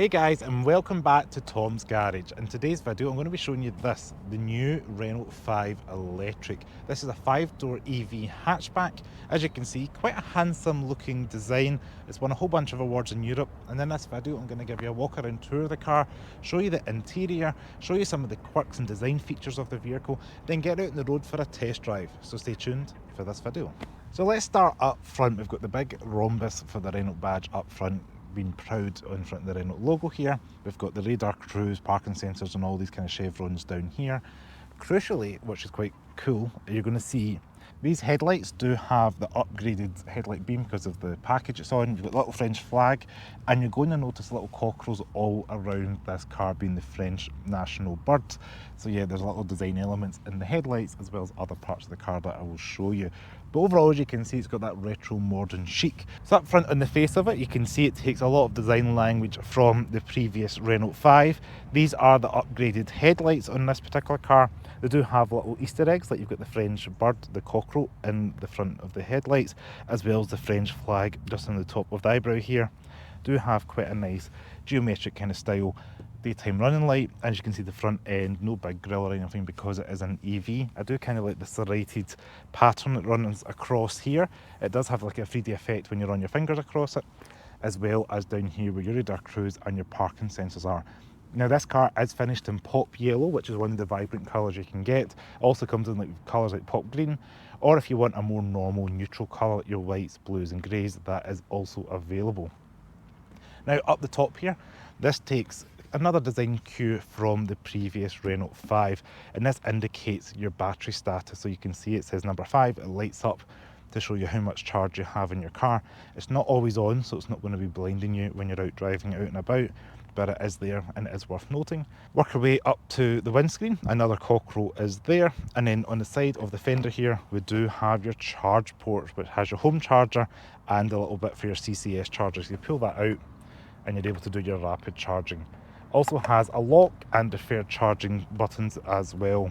Hey guys, and welcome back to Tom's Garage. In today's video I'm going to be showing you this, the new Renault 5 electric. This is a 5-door EV hatchback. As you can see, quite a handsome looking design. It's won a whole bunch of awards in Europe, and in this video I'm going to give you a walk around tour of the car, show you the interior, show you some of the quirks and design features of the vehicle, then get out on the road for a test drive. So stay tuned for this video. So let's start up front. We've got the big rhombus for the Renault badge up front, being proud in front of the Renault logo here. We've got the radar, cruise, parking sensors and all these kind of chevrons down here. Crucially, which is quite cool, you're going to see these headlights do have the upgraded headlight beam because of the package it's on. You've got the little French flag, and you're going to notice little cockerels all around this car, being the French national bird. So yeah, there's little design elements in the headlights as well as other parts of the car that I will show you. But overall, as you can see, it's got that retro modern chic. So up front on the face of it, you can see it takes a lot of design language from the previous Renault 5. These are the upgraded headlights on this particular car. They do have little Easter eggs, like you've got the French bird, the cockerel, in the front of the headlights, as well as the French flag just on the top of the eyebrow here. Do have quite a nice geometric kind of style daytime running light. As you can see, the front end, no big grille or anything because it is an EV. I do kind of like the serrated pattern that runs across here. It does have like a 3D effect when you run your fingers across it, as well as down here where your radar, cruise and your parking sensors are. Now this car is finished in pop yellow, which is one of the vibrant colours you can get. It also comes in like colours like pop green, or if you want a more normal neutral colour like your whites, blues and greys, that is also available. Now up the top here, this takes another design cue from the previous Renault 5, and this indicates your battery status. So you can see it says number 5, it lights up to show you how much charge you have in your car. It's not always on, so it's not going to be blinding you when you're out driving out and about, but it is there and it is worth noting. Work our way up to the windscreen, another cockerel is there, and then on the side of the fender here we do have your charge port, which has your home charger and a little bit for your CCS charger. So you pull that out and you're able to do your rapid charging. Also has a lock and deferred charging buttons as well.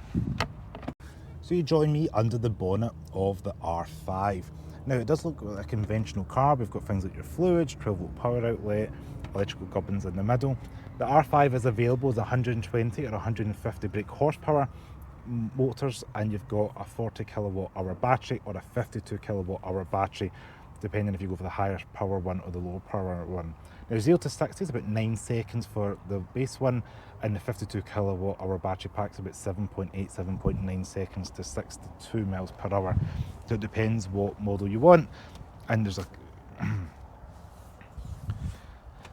So you join me under the bonnet of the R5. Now it does look like a conventional car. We've got things like your fluids, 12-volt power outlet, electrical gubbins in the middle. The R5 is available as 120 or 150 brake horsepower motors, and you've got a 40 kilowatt hour battery or a 52 kilowatt hour battery, depending if you go for the higher power one or the lower power one. Now 0 to 60 is about 9 seconds for the base one, and the 52 kilowatt hour battery pack is about 7.8, 7.9 seconds to 62 miles per hour. So it depends what model you want, and there's a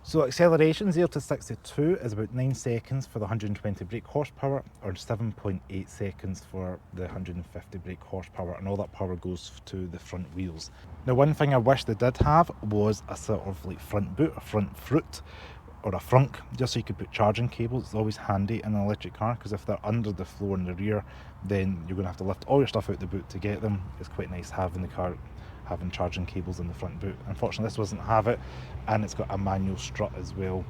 So acceleration 0 to 62 is about 9 seconds for the 120 brake horsepower, or 7.8 seconds for the 150 brake horsepower, and all that power goes to the front wheels. Now one thing I wish they did have was a sort of like front boot, a front foot, or a frunk, just so you could put charging cables. It's always handy in an electric car, because if they're under the floor in the rear, then you're going to have to lift all your stuff out the boot to get them. It's quite nice having the car having charging cables in the front boot. Unfortunately this doesn't have it, and it's got a manual strut as well,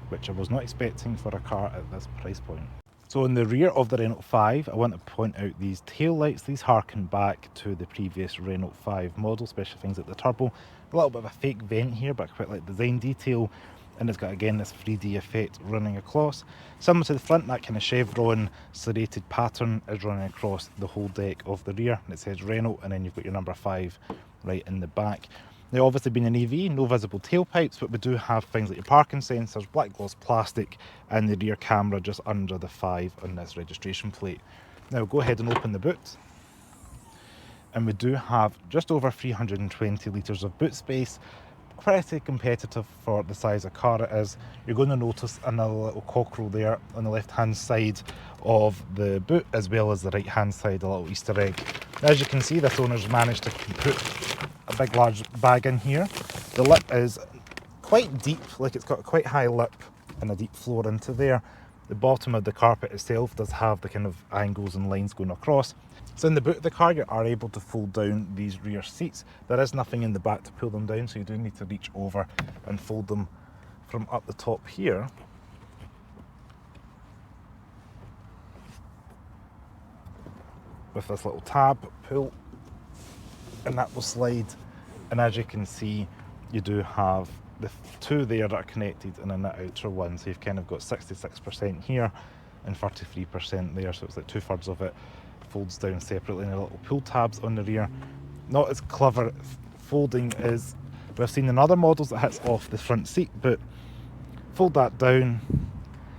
which I was not expecting for a car at this price point. So in the rear of the Renault 5, I want to point out these tail lights. These harken back to the previous Renault 5 model, especially things like the turbo. A little bit of a fake vent here, but I quite like the design detail, and it's got again this 3D effect running across. Similar to the front, that kind of chevron serrated pattern is running across the whole deck of the rear, and it says Renault, and then you've got your number 5 right in the back. Now obviously being an EV, no visible tailpipes, but we do have things like your parking sensors, black gloss plastic, and the rear camera just under the 5 on this registration plate. Now go ahead and open the boot, and we do have just over 320 litres of boot space. Pretty competitive for the size of car it is. You're going to notice another little cockerel there on the left hand side of the boot, as well as the right hand side, a little Easter egg. As you can see, this owner's managed to put a big large bag in here. The lip is quite deep, like it's got a quite high lip and a deep floor into there. The bottom of the carpet itself does have the kind of angles and lines going across. So in the boot of the car, you are able to fold down these rear seats. There is nothing in the back to pull them down, so you do need to reach over and fold them from up the top here. With this little tab pull, and that will slide. And as you can see, you do have the two there that are connected and then that outer one, so you've kind of got 66% here and 33% there, so it's like 2/3 of it folds down separately, and the little pull tabs on the rear. Not as clever folding as we've seen in other models that hits off the front seat, but fold that down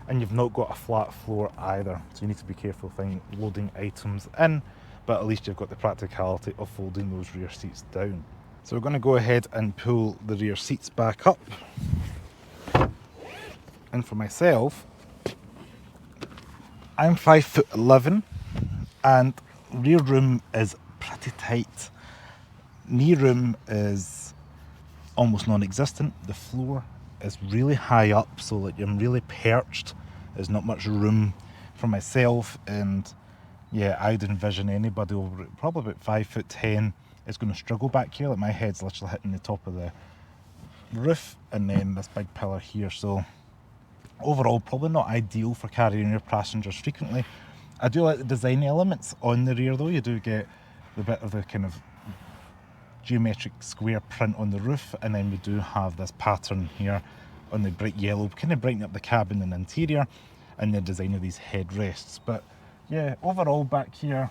and you've not got a flat floor either, so you need to be careful loading items in, but at least you've got the practicality of folding those rear seats down. So we're going to go ahead and pull the rear seats back up, and for myself, I'm 5'11" and rear room is pretty tight. Knee room is almost non-existent. The floor is really high up, so like I'm really perched. There's not much room for myself, and yeah, I'd envision anybody over probably about 5'10" is going to struggle back here. Like my head's literally hitting the top of the roof, and then this big pillar here. So overall, probably not ideal for carrying your passengers frequently. I do like the design elements on the rear though. You do get the bit of the kind of geometric square print on the roof, and then we do have this pattern here on the bright yellow, kind of brightening up the cabin and interior, and the design of these headrests. But yeah, overall back here,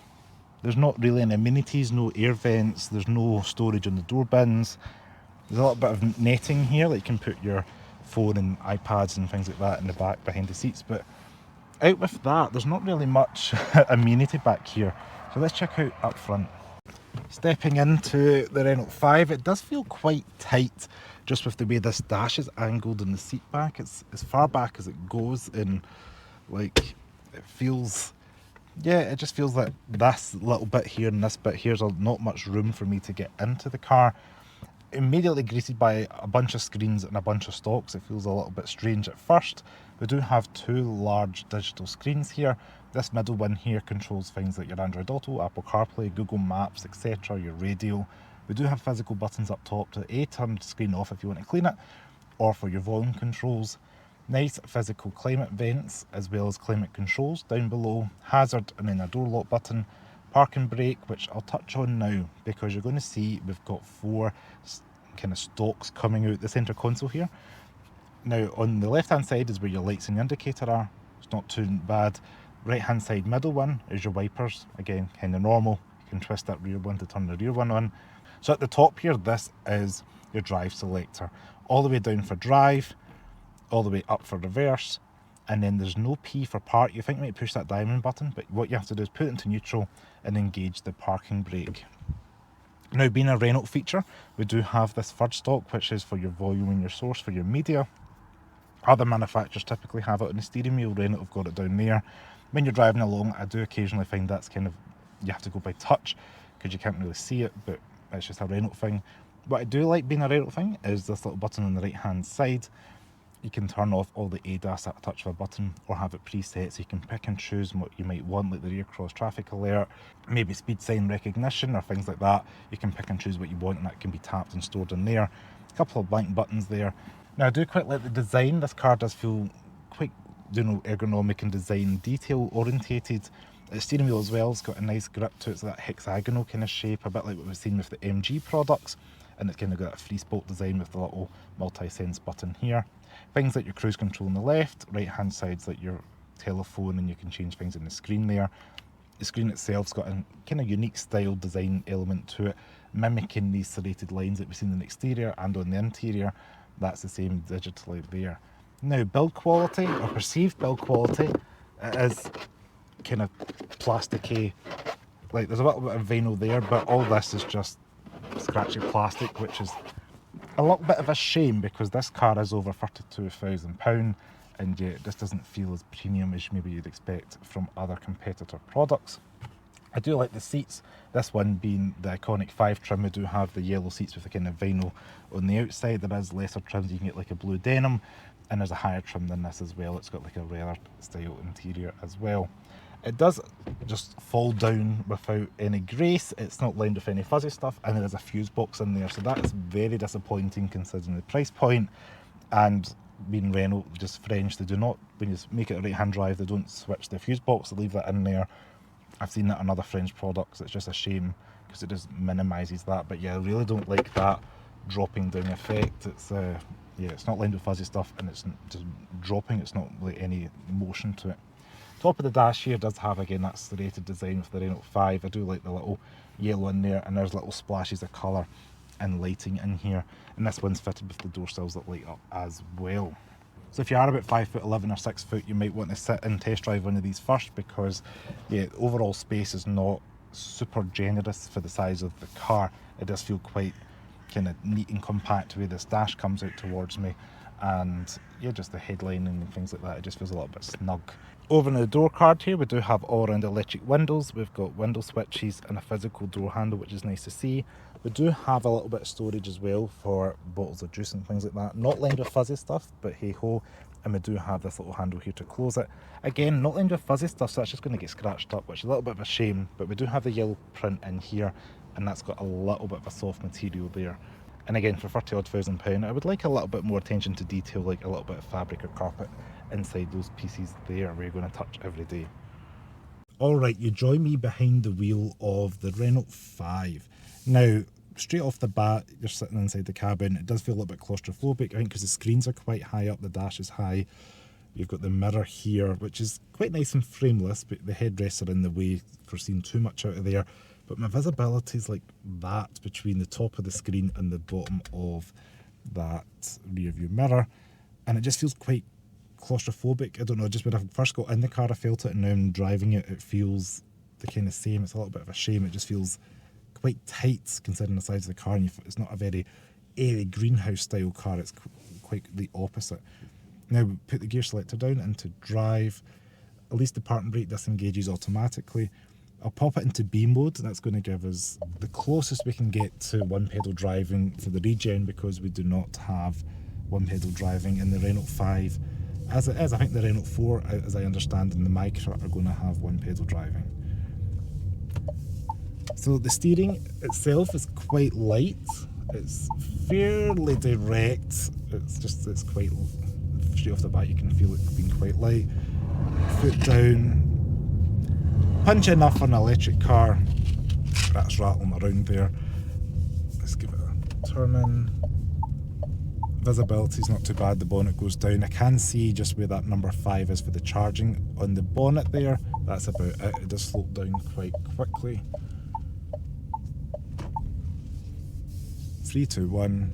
there's not really any amenities, no air vents, there's no storage on the door bins. There's a little bit of netting here, like you can put your phone and iPads and things like that in the back behind the seats, but out with that, there's not really much amenity back here. So let's check out up front. Stepping into the Renault 5, it does feel quite tight just with the way this dash is angled in the seat back. It's as far back as it goes, and like it feels, yeah, it just feels like this little bit here and this bit here's not much room for me to get into the car. Immediately greeted by a bunch of screens and a bunch of stalks. It feels a little bit strange at first. We do have two large digital screens here. This middle one here controls things like your Android Auto, Apple CarPlay, Google Maps, etc., your radio. We do have physical buttons up top to turn the screen off if you want to clean it, or for your volume controls. Nice physical climate vents, as well as climate controls down below, hazard, and then a door lock button, park and brake, which I'll touch on now, because you're going to see we've got four kind of stalks coming out the centre console here. Now on the left hand side is where your lights and your indicator are. It's not too bad. Right hand side middle one is your wipers, again kind of normal. You can twist that rear one to turn the rear one on. So at the top here, this is your drive selector, all the way down for drive, all the way up for reverse, and then there's no P for park. You think you might push that diamond button, but what you have to do is put it into neutral and engage the parking brake. Now, being a Renault feature, we do have this third stalk, which is for your volume and your source for your media. Other manufacturers typically have it on the steering wheel. Renault have got it down there. When you're driving along, I do occasionally find that's kind of, you have to go by touch because you can't really see it, but it's just a Renault thing. What I do like being a Renault thing is this little button on the right hand side. You can turn off all the ADAS at a touch of a button, or have it preset, so you can pick and choose what you might want, like the rear cross traffic alert, maybe speed sign recognition or things like that. You can pick and choose what you want, and that can be tapped and stored in there. A couple of blank buttons there. Now I do quite like the design. This car does feel quite, ergonomic and design detail orientated. The steering wheel as well has got a nice grip to it, it's that hexagonal kind of shape, a bit like what we've seen with the MG products, and it's kind of got a free spoke design with the little multi-sense button here. Things like your cruise control on the left, right hand side's like your telephone, and you can change things in the screen there. The screen itself's got a kind of unique style design element to it, mimicking these serrated lines that we've seen in the exterior and on the interior. That's the same digitally there. Now, build quality, or perceived build quality, it is kind of plasticky. Like there's a little bit of vinyl there, but all this is just scratchy plastic, which is a little bit of a shame because this car is over £32,000, and yet this doesn't feel as premium as maybe you'd expect from other competitor products. I do like the seats, this one being the iconic 5 trim. We do have the yellow seats with the kind of vinyl on the outside. There is lesser trims, you can get like a blue denim, and there's a higher trim than this as well. It's got like a leather style interior as well. It does just fall down without any grace. It's not lined with any fuzzy stuff, and there is a fuse box in there, so that is very disappointing considering the price point. And being Renault, just French, they do not, when you make it a right hand drive, they don't switch the fuse box, they leave that in there. I've seen that on other French products. It's just a shame because it just minimises that. But yeah, I really don't like that dropping down effect. It's yeah, it's not lined with fuzzy stuff, and it's just dropping. It's not like any motion to it. Top of the dash here does have, again, that serrated design with the Renault 5. I do like the little yellow in there, and there's little splashes of colour and lighting in here. And this one's fitted with the door sills that light up as well. So if you are about 5'11" or 6 foot, you might want to sit and test drive one of these first, because yeah, overall space is not super generous for the size of the car. It does feel quite kind of neat and compact the way this dash comes out towards me, and yeah, just the headlining and things like that, it just feels a little bit snug. Over in the door card here, we do have all round electric windows. We've got window switches and a physical door handle, which is nice to see. We do have a little bit of storage as well for bottles of juice and things like that. Not lined with fuzzy stuff, but hey ho. And we do have this little handle here to close it. Again, not lined with fuzzy stuff, so that's just going to get scratched up, which is a little bit of a shame. But we do have the yellow print in here, and that's got a little bit of a soft material there. And again, for 30 odd £1,000, I would like a little bit more attention to detail, like a little bit of fabric or carpet inside those pieces there where you're going to touch every day. Alright, you join me behind the wheel of the Renault 5. Now, straight off the bat, you're sitting inside the cabin. It does feel a little bit claustrophobic, I think, because the screens are quite high up, the dash is high. You've got the mirror here, which is quite nice and frameless, but the headrests are in the way for seeing too much out of there. But my visibility is like that between the top of the screen and the bottom of that rear view mirror, and it just feels quite claustrophobic. I don't know, just when I first got in the car I felt it, and now I'm driving it, it feels the kind of same. It's a little bit of a shame. It just feels quite tight considering the size of the car, and it's not a very airy greenhouse style car, it's quite the opposite. Now we put the gear selector down into drive. At least the park and brake disengages automatically. I'll pop it into B mode. That's going to give us the closest we can get to one pedal driving for the regen, because we do not have one pedal driving in the Renault 5. As it is, I think the Renault 4, as I understand, and the Micra are going to have one pedal driving. So the steering itself is quite light. It's fairly direct. It's quite, straight off the bat you can feel it being quite light. Foot down. Punchy enough for an electric car. That's rattling around there. Let's give it a turn in. Visibility is not too bad, the bonnet goes down. I can see just where that number 5 is for the charging on the bonnet there. That's about it. It does slope down quite quickly. 3, 2, 1.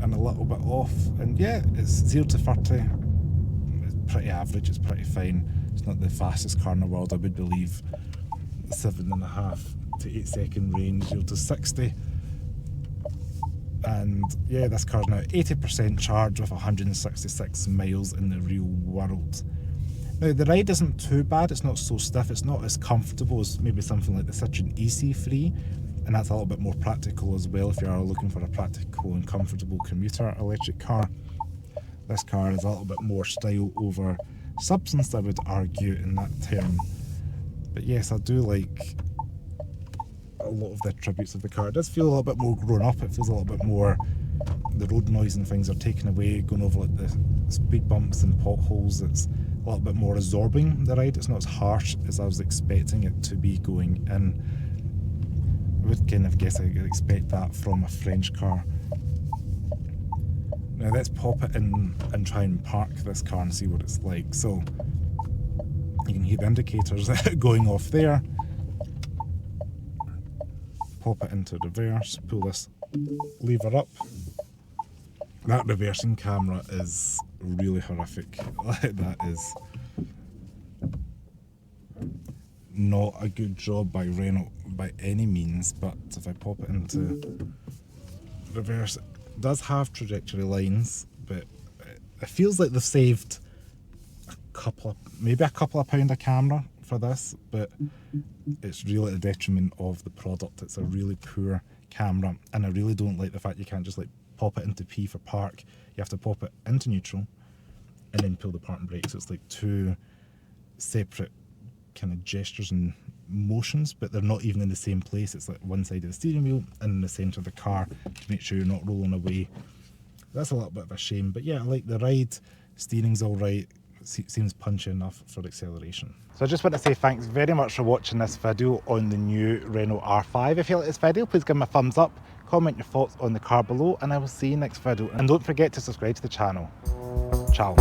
And a little bit off. And yeah, it's 0 to 30. It's pretty average, it's pretty fine. It's not the fastest car in the world, I would believe. 7.5 to 8 second range, 0 to 60. And yeah, this car's now 80% charged with 166 miles in the real world. Now the ride isn't too bad, it's not so stiff, it's not as comfortable as maybe something like the Citroen EC3, and that's a little bit more practical as well if you are looking for a practical and comfortable commuter electric car. This car is a little bit more style over substance, I would argue, in that term. But yes, I do like a lot of the attributes of the car. It does feel a little bit more grown up. It feels a little bit more, the road noise and things are taken away, going over like the speed bumps and potholes. It's a little bit more absorbing, the ride. It's not as harsh as I was expecting it to be going in. I would kind of guess I would expect that from a French car. Now let's pop it in and try and park this car and see what it's like. So you can hear the indicators going off there. Pop it into reverse, pull this lever up. That reversing camera is really horrific. That is not a good job by Renault by any means, but if I pop it into reverse, it does have trajectory lines, but it feels like they've saved maybe a couple of pound a camera for this, but it's really at the detriment of the product. It's a really poor camera, and I really don't like the fact you can't just like pop it into P for park. You have to pop it into neutral and then pull the park and brake, so it's like two separate kind of gestures and motions, but they're not even in the same place. It's like one side of the steering wheel and in the centre of the car to make sure you're not rolling away. That's a little bit of a shame, but yeah, I like the ride. Steering's all right. Seems punchy enough for acceleration. So I just want to say thanks very much for watching this video on the new Renault R5. If you like this video, please give me a thumbs up, comment your thoughts on the car below, and I will see you next video. And don't forget to subscribe to the channel. Ciao.